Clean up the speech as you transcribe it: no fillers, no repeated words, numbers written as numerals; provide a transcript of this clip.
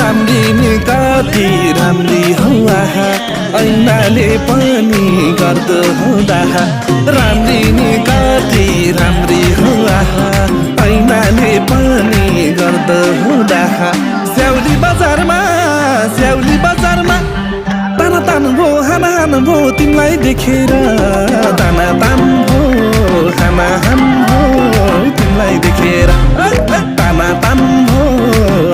राम्री नि कति राम्री हौ आहा ऐनाले पनि गर्दो हुँदा राम्री नि कति राम्री हौ आहा ऐनाले पनि गर्दो हुँदा स्याउली बजारमा ताना तान भो हाना हान भो तिमीलाई देखेर ताना तान भो हाना हान भो तिमीलाई देखेर ताना तान भो